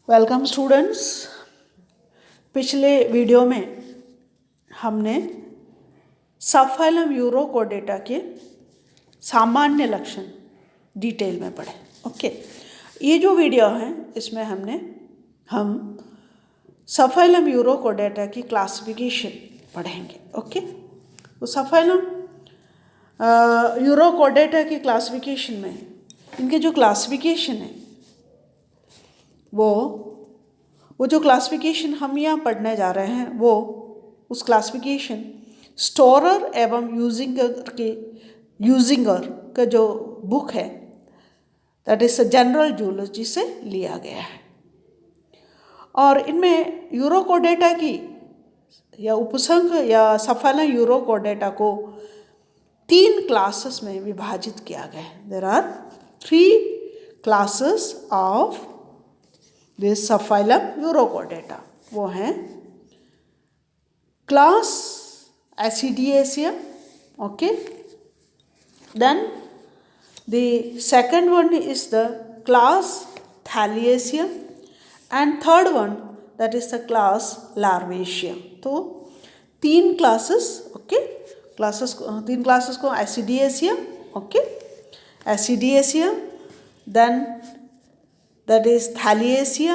Welcome students. पिछले video में हमने सबफाइलम यूरोकोर्डेटा के सामान्य लक्षण डिटेल में पढ़े। ओके, ये जो वीडियो है इसमें हम सबफाइलम यूरोकोर्डेटा की क्लासिफिकेशन पढ़ेंगे। ओके, तो सबफाइलम यूरोकोर्डेटा की क्लासिफिकेशन में इनके जो क्लासिफिकेशन है वो जो क्लासिफिकेशन हम यहाँ पढ़ने जा रहे हैं वो उस क्लासिफिकेशन स्टोरर एवं यूजिंगर का जो बुक है दैट इज जनरल जूलॉजी से लिया गया है। और इनमें यूरोकोर्डेटा की या उपसंघ या सबफाइलम यूरोकोर्डेटा को 3 क्लासेस में विभाजित किया गया है। There are 3 classes of this subphylum Urochordata. वो हैं class Ascidiacea, okay, then the second one is the class Thaliacea and third one that is the class Larvacea. तो 3 क्लासेस, ओके, 3 क्लासेस को Ascidiacea, okay, Ascidiacea, then that is Thaliaceae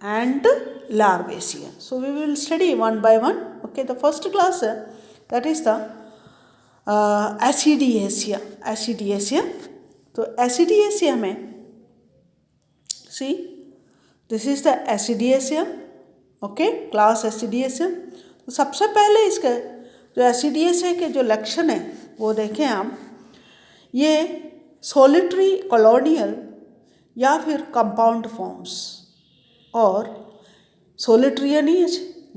and Larvaceae. So we will study one by one. Okay, the first class that is the Acidiaceae. Acidiaceae. तो Acidiaceae में see this is the Acidiaceae. Okay, class Acidiaceae. तो सबसे पहले इसके जो Acidiaceae के जो लक्षण है वो देखें आप। ये सोलिटरी कॉलोनियल या फिर कंपाउंड फॉर्म्स और सोलिटरी यानी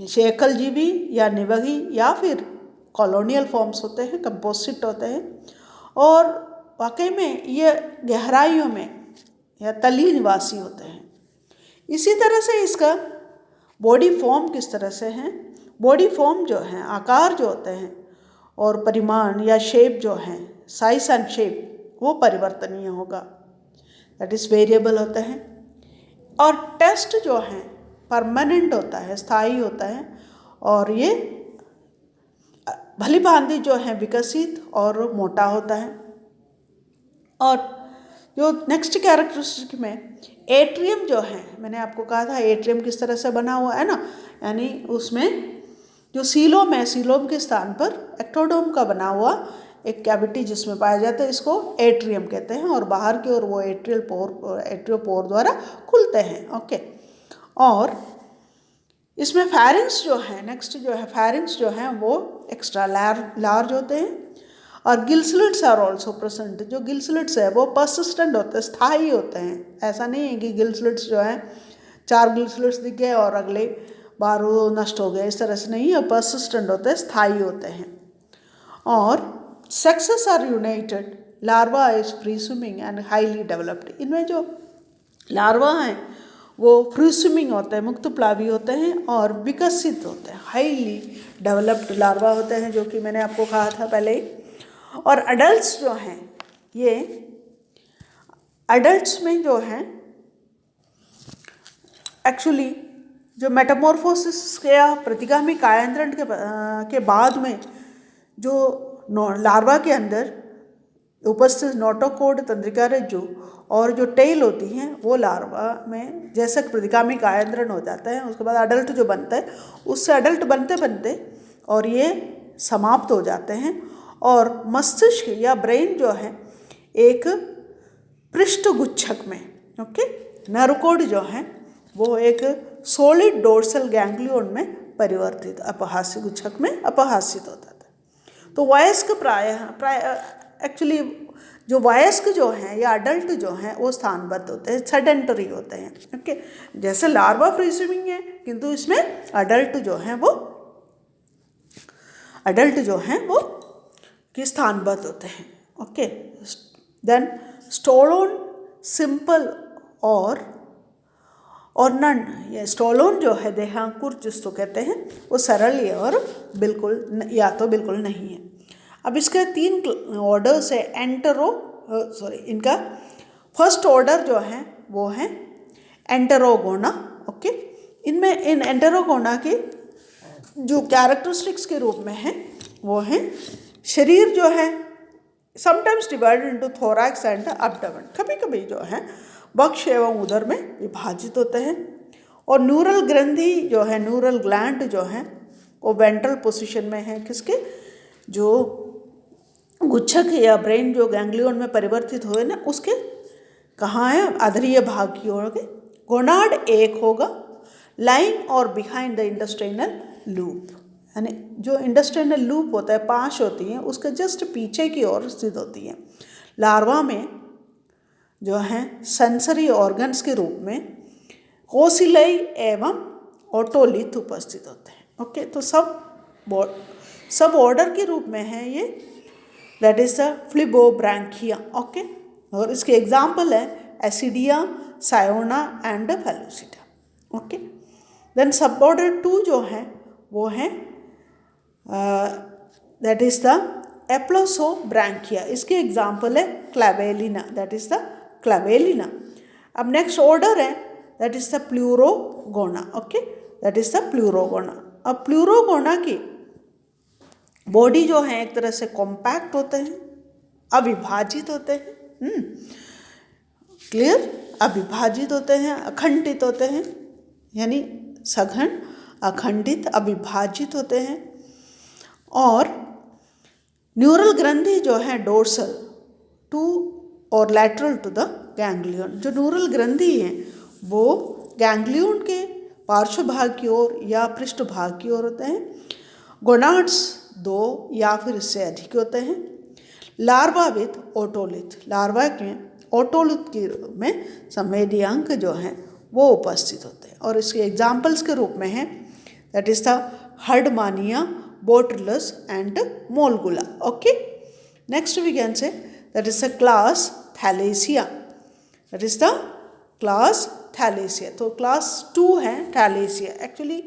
शेकल जीवी या निवही या फिर कॉलोनियल फॉर्म्स होते हैं, कंपोजिट होते हैं। और वाकई में ये गहराइयों में या तली निवासी होते हैं। इसी तरह से इसका बॉडी फॉर्म किस तरह से है, बॉडी फॉर्म जो है, आकार जो होते हैं और परिमाण या शेप जो है, साइज एंड शेप, वो परिवर्तनीय होगा, दैट इज़ वेरिएबल होते हैं। और टेस्ट जो है परमानेंट होता है, स्थायी होता है, और ये भली भांति जो है विकसित और मोटा होता है। और जो नेक्स्ट कैरेक्टरिस्टिक में एट्रियम जो है, मैंने आपको कहा था एट्रियम किस तरह से बना हुआ है ना, यानी उसमें जो सीलोम है, सीलोम के स्थान पर एक्टोडोम का बना हुआ एक कैविटी जिसमें पाया जाता है, इसको एट्रियम कहते हैं। और बाहर की ओर वो एट्रियोपोर द्वारा खुलते हैं। ओके, और इसमें फैरिंग्स जो है, नेक्स्ट जो है फैरिंग्स जो हैं वो एक्स्ट्रा लार्ज होते हैं। और gill slits are also present. जो गिल स्लिट्स है वो पर्सिस्टेंट होते हैं, स्थायी होते हैं। ऐसा नहीं है कि गिल स्लिट्स जो हैं 4 गिल स्लिट्स दिख गए और अगले बार वो नष्ट हो गए, इस तरह से नहीं है। पर्सिस्टेंट होते हैं, स्थायी होते हैं। और sexes are united, larva is free swimming and highly developed. इनमें जो लार्वा हैं वो फ्री स्विमिंग होते हैं, मुक्त प्लावी होते हैं और विकसित होते हैं, हाईली डेवलप्ड लार्वा होते हैं, जो कि मैंने आपको कहा था पहले ही। और अडल्ट्स जो हैं, ये अडल्ट्स में जो हैं एक्चुअली जो मेटामॉर्फोसिस या प्रतिगामी कायांतरण के बाद में जो लार्वा के अंदर उपस्थित नोटोकोड तंत्रिका रज्जु और जो टेल होती हैं वो लार्वा में जैसे प्रतिगामी कायांतरण हो जाता है, उसके बाद अडल्ट जो बनता है, उससे अडल्ट बनते बनते और ये समाप्त हो जाते हैं। और मस्तिष्क या ब्रेन जो है एक पृष्ठगुच्छक में, ओके, नर्वकोड जो है वो एक सॉलिड डोर्सल गैंग्लियन में परिवर्तित अपहास्य गुच्छक में अपहासित होता है। तो वयस्क प्राय एक्चुअली जो वयस्क जो हैं या अडल्ट जो हैं वो स्थानबद्ध होते हैं, सेडेंटरी होते हैं। ओके, जैसे लार्वा फ्री स्विमिंग है किंतु इसमें अडल्ट जो हैं वो कि स्थानबद्ध होते हैं। ओके, देन स्टोलोन सिंपल और नन, ये स्टोलोन जो है देहांकुर जिसको कहते हैं वो सरल है और बिल्कुल या तो बिल्कुल नहीं है। अब इसके 3 ऑर्डर्स है इनका फर्स्ट ऑर्डर जो है वो है एंटेरोगोना, ओके, इनमें इन एंटेरोगोना के जो कैरेक्टरिस्टिक्स के रूप में है वो है शरीर जो है sometimes divided into thorax and abdomen, कभी कभी जो है वक्ष एवं उदर में विभाजित होते हैं। और न्यूरल ग्रंथि जो है, न्यूरल ग्लैंड जो है वो वेंट्रल पोजीशन में है, किसके, जो गुच्छक या ब्रेन जो गैंग्लियन में परिवर्तित हुए ना उसके कहाँ है, आधरीय भाग की ओर के। गोनाड एक होगा लाइंग और बिहाइंड द इंटेस्टाइनल लूप, यानी जो इंटेस्टाइनल लूप होता है, पांच होती हैं, उसके जस्ट पीछे की ओर स्थित होती है। लार्वा में जो है सेंसरी ऑर्गन्स के रूप में कोसिलाई एवं ओटोलिथ उपस्थित होते हैं। ओके, तो सब ऑर्डर के रूप में है ये, दैट इज द फ्लिबोब्रैंकिया। ओके, और इसके एग्जाम्पल है एसिडिया, सायोना एंड फेलोसिटा। ओके, देन सब ऑर्डर 2 जो है वो है दैट इज द एप्लोसोब्रैंकिया, इसके एग्जाम्पल है Clavelina, that is the Clavelina. अब नेक्स्ट ऑर्डर है that is the Pleurogona. Okay, that is the Pleurogona. अब प्लूरोगोना की बॉडी जो है एक तरह से कॉम्पैक्ट होते हैं, अविभाजित होते हैं, क्लियर, अविभाजित होते हैं, अखंडित होते हैं, यानी सघन, अखंडित, अविभाजित होते हैं। और न्यूरल ग्रंथि जो है डोर्सल टू और लैटरल टू द गैंग्लियन, जो न्यूरल ग्रंथि हैं वो गैंग्लियन के पार्श्व भाग की ओर या पृष्ठ भाग की ओर होते हैं। गोनाड्स 2 या फिर इससे अधिक होते हैं। लार्वा विथ ओटोलिथ, लार्वा के ओटोलिथ के रूप में संवेदी अंग जो हैं वो उपस्थित होते हैं। और इसके एग्जाम्पल्स के रूप में है that is the Herdmania, Botryllus and Molgula. Okay, next we can say that is the class Thaliacea, that is the class Thaliacea. तो क्लास 2 है थैलेसिया। एक्चुअली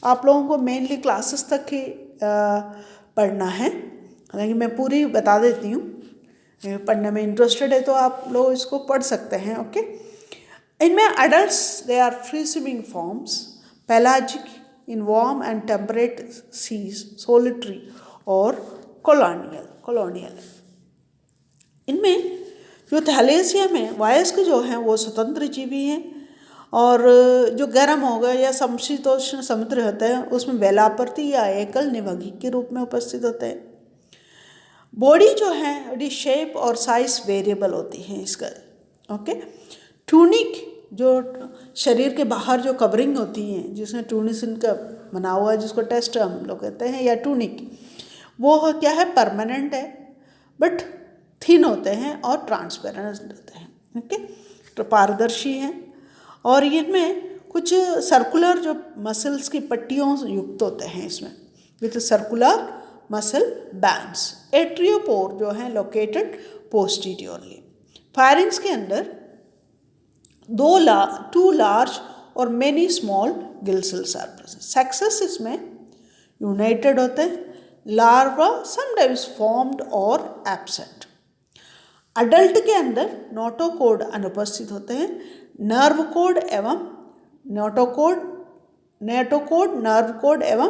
आप लोगों को मेनली क्लासेस तक ही पढ़ना है, हालांकि मैं पूरी बता देती हूँ, पढ़ने में इंटरेस्टेड है तो आप लोग इसको पढ़ सकते हैं। ओके, इनमें adults they are free swimming forms, pelagic in warm and temperate seas, solitary और कॉलोनियल। इनमें जो थैलेसिया में वयस्क जो हैं वो स्वतंत्र जीवी हैं, और जो गर्म हो गए या समशीतोष्ण समुद्र होते हैं उसमें वेलापर्ती या एकल निवगी के रूप में उपस्थित होते हैं। बॉडी जो है बड़ी शेप और साइज वेरिएबल होती है इसका। ओके, ट्यूनिक जो शरीर के बाहर जो कवरिंग होती है जिसमें ट्यूनिसिन का बना हुआ है, जिसको टेस्ट हम लोग कहते हैं या ट्यूनिक, वो क्या है, परमानेंट है बट थिन होते हैं और ट्रांसपेरेंट होते हैं। ओके, तो पारदर्शी हैं। और इनमें कुछ सर्कुलर जो मसल्स की पट्टियों युक्त होते हैं इसमें, विथ सर्कुलर मसल बैंड्स। एट्रियोपोर जो है लोकेटेड पोस्टीरियरली। फायरिंग्स के अंदर 2 लार्ज और many small gill cells are present. Sexes इसमें यूनाइटेड होते हैं। लार्वा समटाइम्स फॉर्म्ड और एब्सेंट। अडल्ट के अंदर नोटोकोड अनुपस्थित होते हैं। नर्व कोड एवं नोटोकोड, नर्व कोड एवं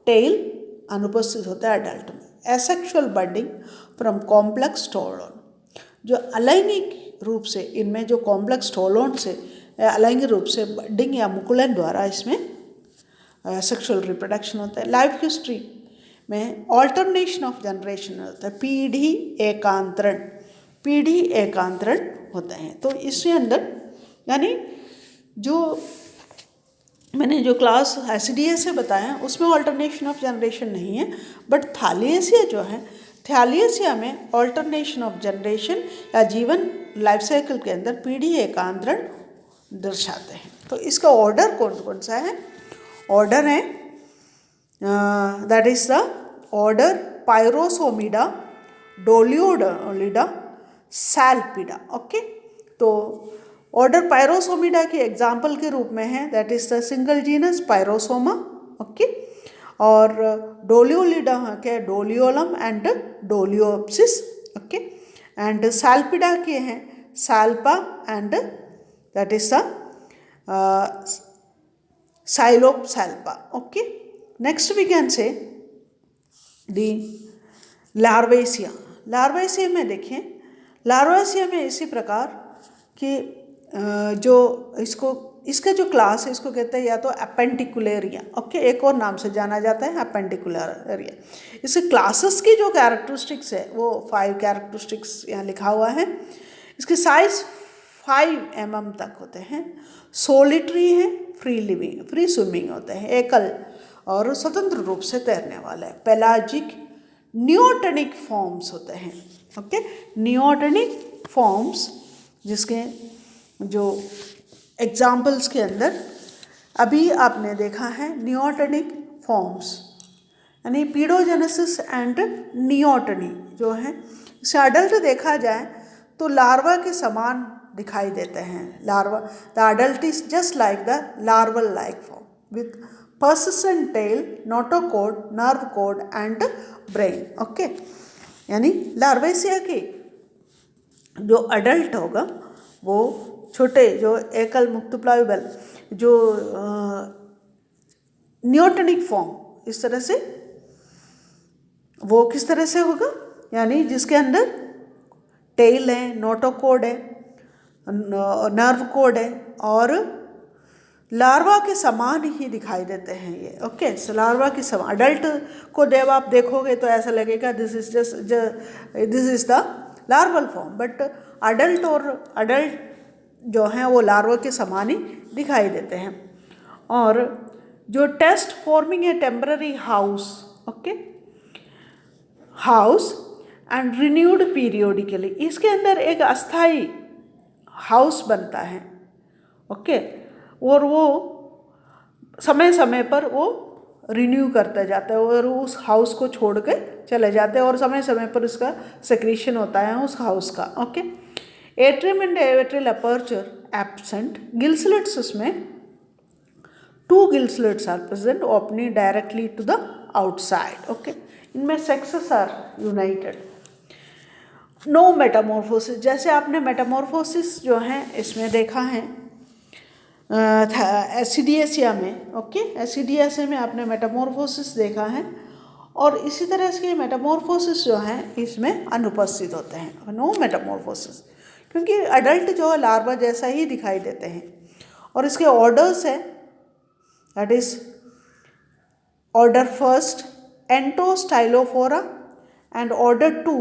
टेल अनुपस्थित होता है अडल्ट में। Asexual budding from complex stolon, जो अलैंगिक रूप से इनमें जो कॉम्प्लेक्स टोलोन से अलैंगिक रूप से बडिंग या मुकुलन द्वारा इसमें सेक्सुअल रिप्रोडक्शन होता है। लाइफ हिस्ट्री में ऑल्टरनेशन ऑफ जनरेशन होता है, पीढ़ी एकांतरण होते हैं। तो इसके अंदर यानी जो मैंने जो क्लास एसिडिया से बताया उसमें ऑल्टरनेशन ऑफ जनरेशन नहीं है, बट थैलेसिया जो है, थैलेसिया में ऑल्टरनेशन ऑफ जनरेशन या जीवन लाइफ साइकिल के अंदर पीढ़ी एकांतरण दर्शाते हैं। तो इसका ऑर्डर कौन कौन सा है? ऑर्डर है that is the order Pyrosomida, Doliolida, Salpida. Okay, तो ऑर्डर पायरोसोमिडा के एग्जाम्पल के रूप में है that is the single genus Pyrosoma. Okay, और डोलियोलिडा के Doliolum and Doliopsis. Okay, and Salpida के हैं Salpa and that is the Xylopsalpa. Okay. Next we can say the Larvacea. Larvacea में देखिए, लार्वेसिया में इसी प्रकार कि जो इसका जो क्लास है इसको कहते हैं या तो अपेंडिकुलेरिया। ओके, एक और नाम से जाना जाता है अपेंडिकुलेरिया। इस क्लासेस की जो कैरेक्टरिस्टिक्स है वो 5 कैरेक्टरिस्टिक्स यहाँ लिखा हुआ है। इसकी साइज 5 mm तक होते हैं, सोलिटरी है, फ्री लिविंग, फ्री स्विमिंग होते हैं, एकल और स्वतंत्र रूप से तैरने वाले, पेलाजिक नियोटनिक फॉर्म्स होते हैं। ओके, नियोटनिक फॉर्म्स जिसके जो एग्जाम्पल्स के अंदर अभी आपने देखा है नियोटनिक फॉर्म्स, यानी पीडोजेनेसिस एंड नियोटनी जो है, इसे अडल्ट देखा जाए तो लार्वा के समान दिखाई देते हैं। Larva, the adult is just like the larval like form with persistent tail, notochord, nerve cord and brain. Okay, यानी लार्वेसिया की जो अडल्ट होगा वो छोटे जो एकल मुक्त प्लाविबल जो नियोटनिक फॉर्म इस तरह से, वो किस तरह से होगा, यानी जिसके अंदर टेल है, नोटोकोड है, नर्व कोड है और लार्वा के समान ही दिखाई देते हैं ये। ओके, सो लार्वा के समान, अडल्ट को जब आप देखोगे तो ऐसा लगेगा this is the larval form, but adult जो हैं वो लार्वा के समान ही दिखाई देते हैं। और जो test forming a temporary house, okay, house and renewed periodically, इसके अंदर एक अस्थाई हाउस बनता है। ओके, और वो समय समय पर वो रिन्यू करते जाता है और उस हाउस को छोड़ के चले जाते हैं और समय समय पर उसका सेक्रीशन होता है उस हाउस का। Okay, atrium and atrial aperture absent, gill slits उसमें 2 gill slits are present opening directly to the outside. Okay, इनमें sexes are united. No metamorphosis, जैसे आपने मेटामॉर्फोसिस जो है इसमें देखा है एसिडियसिया में। ओके, एसिडियसिया में आपने मेटामॉर्फोसिस देखा है और इसी तरह से मेटामॉर्फोसिस जो है इसमें अनुपस्थित होते हैं, नो मेटामॉर्फोसिस, क्योंकि अडल्ट जो है लार्वा जैसा ही दिखाई देते हैं। और इसके ऑर्डर्स है, that is order first Entostylophora and order 2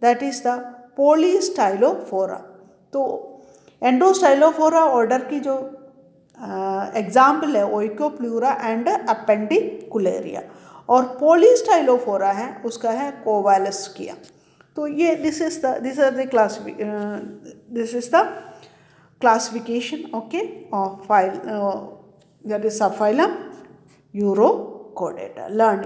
that is the Polystylophora. तो एंटोस्टाइलोफोरा ऑर्डर की जो एग्जाम्पल है ओइकोप्लूरा एंड अपेंडिकुलेरिया, और पॉलीस्टाइलोफोरा है उसका है कोवालेस्किया। तो ये this is the classification okay of file that is subphylum Urochordata. Learn